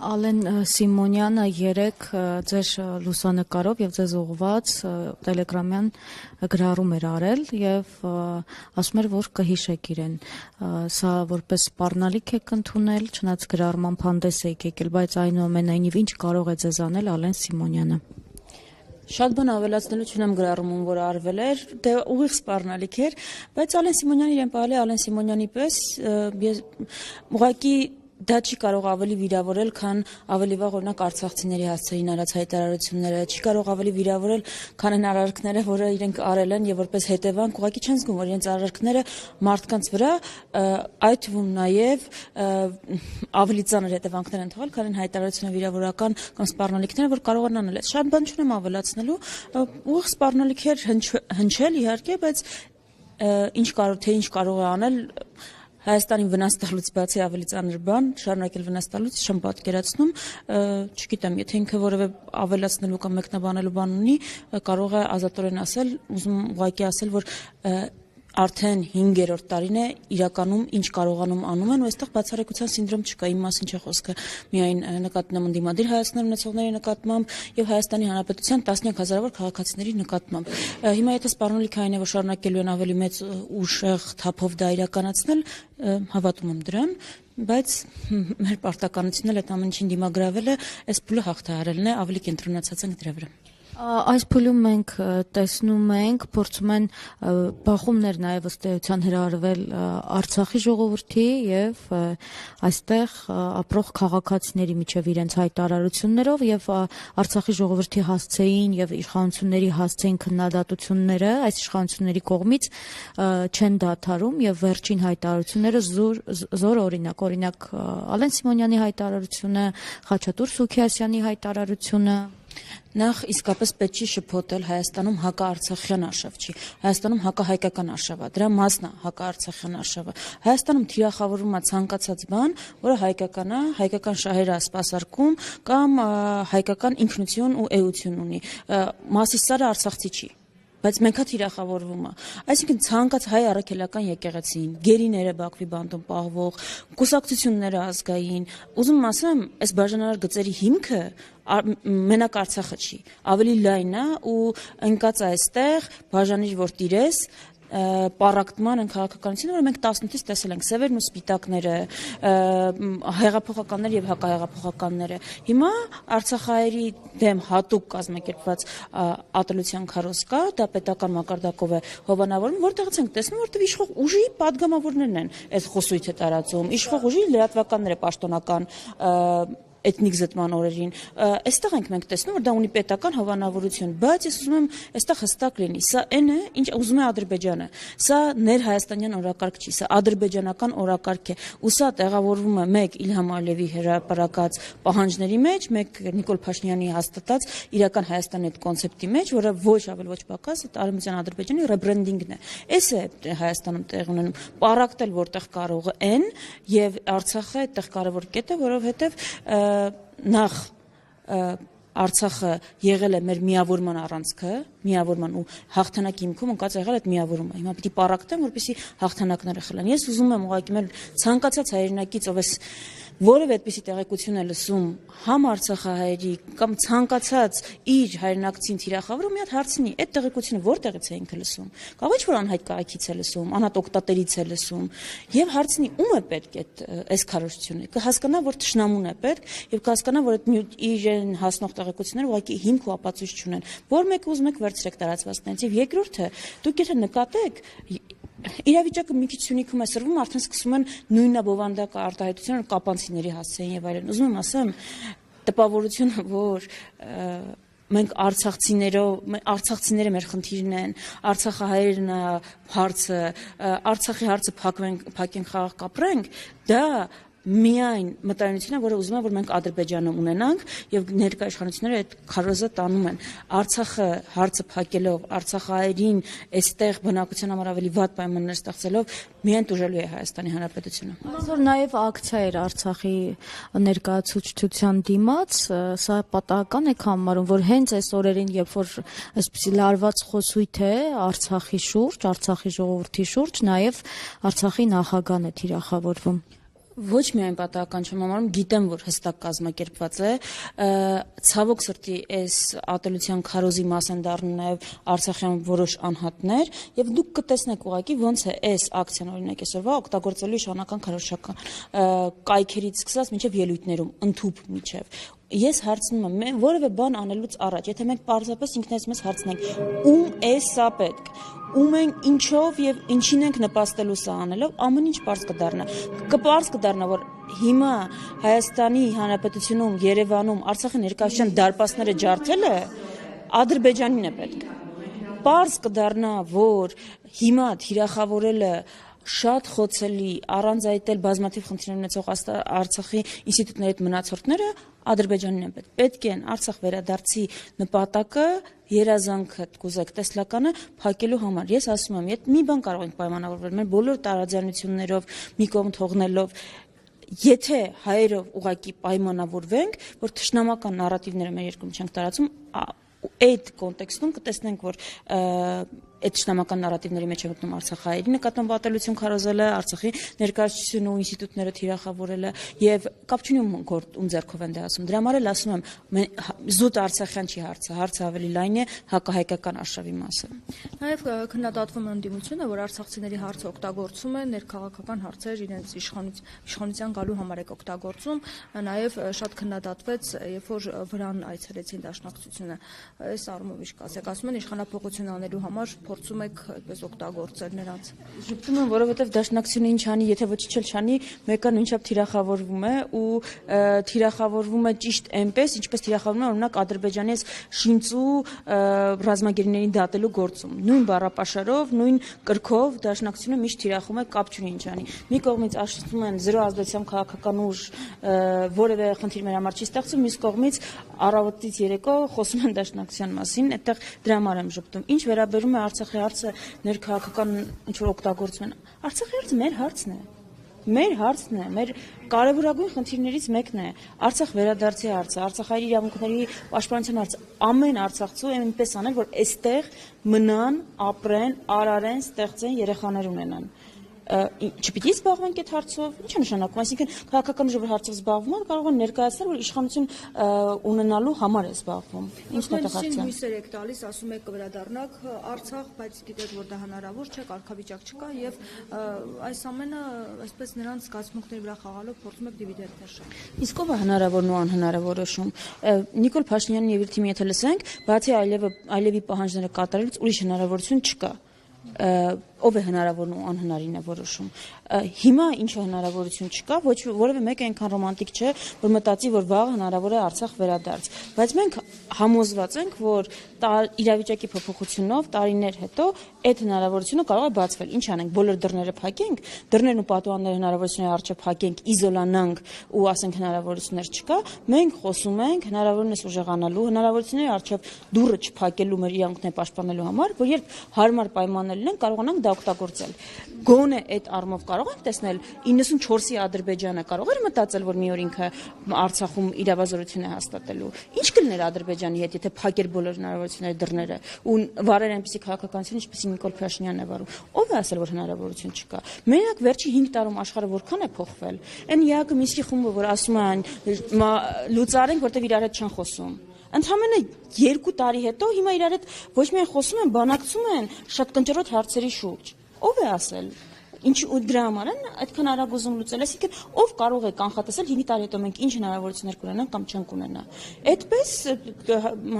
Ալեն Սիմոնյանը երեկ ձեր լուսանկարով եւ ձեզ ուղված տելեգրամյան գրառում էր արել եւ ասում էր, որ կհիշեք իրեն։ Սա որպես սպառնալիք եք ընդունել, չնայած գրառման հանդես եք եկել, բայց այնուամենայնիվ ինչ կարող է ձեզ անել Ալեն Սիմոնյանը։ Շատ բան ավելացնելու չունեմ գրառումում, որ արվել էր, դե ուղիղ սպառնալիք էր, բայց Ալեն Սիմոնյանը իրեն պահել է Ալեն Սիմոնյանի պես, ուղղակի դա չի կարող ավելի վիրավորել, քան ավելի վաղ օրինակ արցախցիների հասցեին արած հայտարարությունները, չի կարող ավելի վիրավորել, քան այն արարքները, որը իրենք արել են եւ որպես հետևանք ուղղակի չեն զգում, որ իրենց արարքները մարդկանց վրա այդ թվում նաեւ ավելի ծանր հետևանքներ են թողել, քան այն հայտարարությունը վիրավորական կամ սպառնալիքները, որ կարող են անել։ Շատ բան չունեմ ավելացնելու, ուղիղ սպառնալիք էր հնչել իհարկե, բայց ինչ կարող է անել Հայաստանին վնաս տալուց բացի ավելի ծանր բան, շարունակել վնաս տալուց չեմ պատկերացնում, չգիտեմ, եթե ինքը որևէ ավելացնելու կամ մեկնաբանելու բան ունի, կարող է ազատորեն ասել, ուզում ուղղակի ասել, որ արդեն 5-րդ տարին է իրականում ինչ կարողանում անում են ու այստեղ բացառայկության սինդրոմ չկա, իմ մասին չէ խոսքը, միայն նկատնում եմ ընդդիմադիր Հայաստանում ունեցողների նկատմամբ եւ Հայաստանի Հանրապետության տասնյակ հազարավոր քաղաքացիների նկատմամբ։ Հիմա եթե սպառնալիքը այն է, որ շարունակելու են ավելի մեծ ուժեղ թափով դա իրականացնել, հավատում եմ դրան, բայց մեր պարտականությունն էլ այդ ամեն ինչին դիմագրավել է, այս փուլը հաղթահարելն է, ավելի կենտրոնացած ենք դրա վրա։ Այս փուլում մենք տեսնում ենք, փորձում են բախումներ նաև ըստ էության հրահրվել Արցախի ժողովրդի եւ այստեղ ապրող քաղաքացիների միջև իրենց հայտարարություններով եւ Արցախի ժողովրդի հասցեին եւ իշխանությունների հասցեին քննադատությունները այս իշխանությունների կողմից չեն դադարում եւ վերջին հայտարարությունները զոր օրինակ Ալեն Սիմոնյանի հայտարարությունը, Խաչատուր Սուքիասյանի հայտարարությունը Նախ իսկապես պետք չի շփոթել Հայաստանում հակաարցախյան արշավ չի, Հայաստանում հակահայկական արշավ է, դրա մասն է հակաարցախյան արշավը։ Հայաստանում թիրախավորվում է ցանկացած բան, որը հայկական է, հայկական շահեր է սպասարկում կամ հայկական ինքնություն ու էություն ունի։ Մասիսարը արցախցի չի։ Բայց մենք հա թիրախավորվում է։ Այսինքն ցանկաց հայ առաքելական եկեղեցին, գերիները Բաքվի բանտում պահվող, կուսակցությունները ազգային, ուզում ասեմ, այս բաժանարար գծերի հիմքը մենակ Արցախը չի, ավելի լայն է ու ընկած այստեղ բաժանիր որ տիրես պարակտման են քաղաքականությունը, որ մենք 18-ից տեսել ենք սևերն ու սպիտակները, հեղափոխականները եւ հակահեղափոխականները։ Հիմա Արցախահայերի դեմ հատուկ կազմակերպված ատելության քարոզ կա, դա պետական մակարդակով է հովանավորում, որտեղից ենք տեսնում, որտեղ իշխող ուժի падգամավորներն են այդ խոսույթը տարածում, իշխող ուժի լրատվականները պաշտոնական էթնիկ զտման օրերին, այստեղ ենք մենք տեսնում, որ դա ունի պետական հովանավորություն, բայց ես ուզում եմ այստեղ հստակ լինի, սա այն է, ինչ ուզում է Ադրբեջանը, սա ներհայաստանյան օրակարգ չի, սա ադրբեջանական օրակարգ է, ու սա տեղավորվում է մեկ Իլհամ Ալիևի հրապարակած պահանջների մեջ, մեկ Նիկոլ Փաշինյանի հաստատած իրական Հայաստանի այդ կոնցեպտի մեջ, որը ոչ ավել ոչ պակաս արևմտյան Ադրբեջանի ռեբրենդինգն է։ Այս է Հայաստանում տեղ ունենում, պարակտել որտեղ կարող են եւ Արցախը այդտեղ կարևոր կետ է, որովհետեւ նախ Արցախը եղել է մեր միավորման առանցքը, միավորման ու հաղթանակի հիմքում ընկած եղել այդ միավորումը։ Հիմա պիտի պարակտեմ, որպեսզի հաղթանակները խլեն։ Ես ուզում եմ ուղղակի մեր ցանկացած հայրենակից, ով էս որևէ այդպիսի տեղեկություն է լսում համ Արցախահայերի կամ ցանկացած իր հայրենակցին թիրախավորում, մի հատ հարցնի, այդ տեղեկությունը որտեղից է ինքը լսում։ Կարող է որ անհայտ կայքից է լսում, անհատ օկտատերից է լսում, եւ հարցնի ում է պետք այս քարոզությունը։ Կհասկանա, որ թշնամուն է պետք եւ կհասկանա, որ այդ իրեն հասնող տեղեկությունները ուղղակի հիմք ու ապացույց չունեն։ Որ մեկը ուզում եք վերցրեք տարածվածքներից եւ երկրորդը, դուք եթե նկատեք իրավիճակը մի քիչ Սյունիքում է սրվում, արդեն սկսում են նույնը բովանդակ արտահայտությունը կապանցիների հասցեին եւ այլն։ Ուզում եմ ասեմ, տպավորությունը, որ մենք արցախցիները մեր խնդիրն են, Արցախահայերն է հարցը, Արցախի հարցը փակենք խաղաղ կապրենք, դա միայն մտայնությունն է, որը ուզում է, որ մենք Ադրբեջանում ունենանք եւ ներկայ իշխանությունները այդ քարոզը տանում են։ Արցախը հարցը փակելով, Արցախահայերին այստեղ բնակության համար ավելի վատ պայմաններ ստեղծելով միայն տուժելու է Հայաստանի Հանրապետությունը։ Այսօր նաեւ ակցիա էր Արցախի ներկայացուցչության դիմաց, սա պատահական է համարում, որ հենց այս օրերին, երբ որ այսպիսի լարված խոսույթ է Արցախի շուրջ, Արցախի ժողովրդի շուրջ, նաեւ Արցախի նախագահն է թիրախավորվում։ Ոչ միայն պատահական չեմ համարում, գիտեմ, որ հստակ կազմակերպված է, ցավոք սրտի այս ատելության քարոզի մաս են դառնում նաև արցախյան որոշ անհատներ, եւ դուք կտեսնեք ուղղակի ոնց է այս ակցիան օրինակ այսօրվա օգտագործելու իշխանական քարոզչական կայքերից սկսած մինչև ելույթներում, ընդհուպ միջև։ Ես հարցնում եմ, որևէ բան անելուց առաջ, եթե մենք պարզապես ինքներս մեզ հարցնենք, ում է սա պետք, ում են ինչով եւ ինչին ենք նպաստելու սա անելով, ամեն ինչ պարզ կդառնա։ Կպարզ կդառնա, որ հիմա Հայաստանի Հանրապետությունում, Երևանում Արցախի ներկայացության դարպասները ջարդելը Ադրբեջանին է պետք։ Պարզ կդառնա, որ հիմա թիրախավորելը շատ խոցելի, առանց այդ էլ բազմաթիվ խնդիրներ ունեցող Արցախի ինստիտուտների հետ մնացորդները Ադրբեջանին են պետք։ Պետք են Արցախ վերադարձի նպատակը, երազանքը, կուզեք, տեսլականը փակելու համար։ Ես ասում եմ, եթե մի բան կարող ենք պայմանավորվել, մեր բոլոր տարաձայնություններով մի կողմ թողնելով, եթե հայերով ուղղակի պայմանավորվենք, որ թշնամական նարատիվները մեր երկրում չենք տարածում, այդ կոնտեքստում կտեսնենք, որ այդ թշնամական նարատիվների մեջ է մտնում Արցախահայերի նկատմամբ ատելություն քարոզելը, Արցախի ներկայացությունը ու ինստիտուտները թիրախավորելը եւ կապ չունի ում ձեռքով են դա ասում։ Դրա համար էլ ասում եմ, զուտ արցախյան չի հարցը, հարցը ավելի լայն է, հակահայկական արշավի մասը։ Նաեւ քննադատվում է ընդդիմությունը, որ արցախցիների հարցը օգտագործում է ներքաղաքական հարցեր իրենց իշխանության գալու համար եք օգտագործում, նաեւ շատ քննադատվեց, երբ որ վրան այցելեցին Դաշնակցությունը։ Այս առումով ինչ կասեք, ասում են իշխանապողություն անելու համար փորձում եք այդպես օգտագործել նրանց։ Ժպտում եմ, որովհետև Դաշնակցությունը ինչ անի, եթե ոչինչ էլ չանի, մեկը նույնչափ թիրախավորվում է ու թիրախավորվում է ճիշտ այնպես, ինչպես թիրախավորվում է օրինակ Ադրբեջանի շինծու ռազմագերիներին դատելու գործում։ Նույն բառապաշարով, նույն կրքով Դաշնակցությունը միշտ թիրախում է, կապ չունի ինչ անի։ Մի կողմից աշխատում են զրո ազդեցությամբ քաղաքական ուժ, որևէ խնդիր մեր համար չի ստեղծում, մյուս կողմից առավոտից երեկո խոսում են Դաշնակցության մասին, այդտեղ դրա համար եմ ժպտում։ Ինչ վերաբերում է Արցախի հարցը ներքաղաքական ինչ-որ օգտագործում են։ Արցախի հարցը մեր հարցն է։ Մեր հարցն է, մեր կարևորագույն խնդիրներից մեկն է Արցախ վերադարձի հարցը, Արցախահայերի իրավունքների պաշտպանության հարցը։ Ամեն արցախցու այնպես անել, որ այստեղ մնան, ապրեն, արարեն, ստեղծեն, երեխաներ ունենան։ Չպիտի զբաղվենք այդ հարցով, ինչ է նշանակում, այսինքն քաղաքական ուժը որ հարցով զբաղվում են, կարող են ներկայացնել, որ իշխանություն ունենալու համար է զբաղվում։ Ինչն է դա հարցը։ Հույսեր եք տալիս, ասում եք կվերադառնաք Արցախ, բայց գիտեք, որ դա հնարավոր չէ, կարգավիճակ չկա եւ այս ամենը այսպես նրանց զգացմունքների վրա խաղալով փորձում եք դիվիդենդ շահել։ Իսկ ով է հնարավորն ու անհնարավորը շում։ Նիկոլ Փաշինյանն եւ իր թիմի եթե լսենք, բացի Ալիևի պահանջները կատարելուց ուրիշ հնարավորություն չկա։ Ով է հնարավորն ու անհնարինը որոշում։ Հիմա ինչ հնարավորություն չկա, որևէ մեկը այնքան ռոմանտիկ չէ, որ մտածի, որ վաղ հնարավոր է Արցախ վերադարձ։ Բայց մենք համոզված ենք, որ իրավիճակի փոփոխությունով տարիներ հետո այդ հնարավորությունը կարող է բացվել։ Ինչ անենք, բոլոր դռները փակենք, դռներն ու պատուհանները հնարավորությունների առջև փակենք, իզոլանանք ու ասենք հնարավորություններ չկա։ Մենք խոսում ենք հնարավորինս ուժեղանալու, հնարավորությունների առջև դուռը չփակելու, մեր իրավունքները պաշտպանելու համար, որ երբ հարմար պայմաններ լինեն, կարողանանք դա օգտագործել։ Գոնե այդ առումով կարող ենք տեսնել 94-ի Ադրբեջանը կարող էր մտածել, որ մի օր ինքը Արցախում իրավազորություն է հաստատելու։ Ինչ կլիներ Ադրբեջանի հետ, եթե փակեր բոլոր հնարավորությունների դռները ու վարեր այնպիսի քաղաքականություն, ինչպես Նիկոլ Փաշինյանն է վարում։ Ով է ասել, որ հնարավորություն չկա։ Մենակ վերջի 5 տարում աշխարհը որքան է փոխվել։ Այն ԵԱԿ Մինսկի խումբը, որ ասում են լուծարենք, որտեղ իրար հետ չեն խոսում։ Ընդհանրապես 2 տարի հետո հիմա իրար հետ ոչ միայն խոսում են, բանակցում են շատ կնճռոտ հարցերի շուրջ։ Ով է ասել։ Ինչ ու դրա համար են այդքան արագ ուզում լուծել, այսինքն ով կարող է կանխատեսել 5 տարի հետո մենք ինչ հնարավորություններ կունենանք կամ չենք ունենա։ Այդպես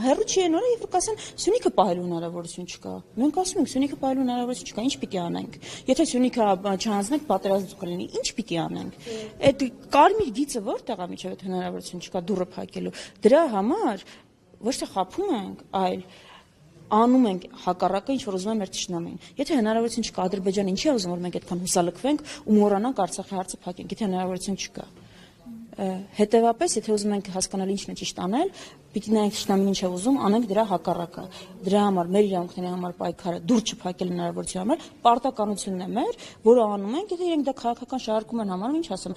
հերո չի են օրը, երբ կասեն Սյունիքը պահելու հնարավորություն չկա։ Մենք ասում ենք Սյունիքը պահելու հնարավորություն չկա, ինչ պիտի անենք։ Եթե Սյունիքը չհանձնենք, պատերազմ կլինի, ինչ պիտի անենք։ Այդ կարմիր գիծը որտեղ է միջև այդ հնարավորություն չկա դուռը փակելու։ Դրա համար ոչ թե խափում ենք, այլ անում ենք հակառակը, ինչ որ ուզում է մեր թշնամին։ Եթե հնարավորություն չկա Ադրբեջանը ինչի է ուզում որ մենք այդքան հուսալքվենք ու մոռանանք Արցախի հարցը փակենք, եթե հնարավորություն չկա։ Հետևաբար, եթե ուզում ենք հասկանալ ինչն է ճիշտ անել, պիտի նայենք ճշտամին ինչ է ուզում, անենք դրա հակառակը։ Դրա համար մեր իրավունքների համար պայքարը դուր չփակել հնարավորության համար պարտականությունն է մեր, որը անում ենք, եթե իրենք դա քաղաքական շահարկում են համարում, ինչ ասեմ,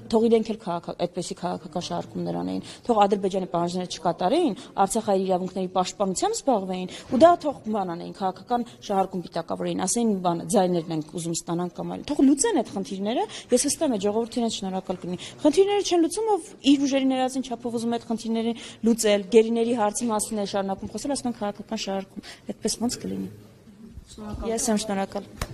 թող իրենք էլ այդպեսի քաղաքական շահարկումներ անեին, թող Ադրբեջանի պահանջները չկատարեին, Արցախի իրավունքների պաշտպանությամբ զբաղվեին, ու դա թող բան անեին, քաղաքական շահարկում պիտակավորեին, ասեին բանը, ձայներն ենք ուզում ստանանք կամ այլ։ Թող լուծեն այդ խնդիրները, ես հստակ եմ ժողովրդին հետ շնորհակալ կլինի։ Խնդիրները չեն լուծում, ով իր ուժերի ներածին չափով ուզում է այդ խնդիրներին լուծել, գերիների հարցի մասին է շարունակում խոսել, ասում են քաղաքական շահարկում, այդպես ոնց կլինի։ Ես եմ շնորհակալ։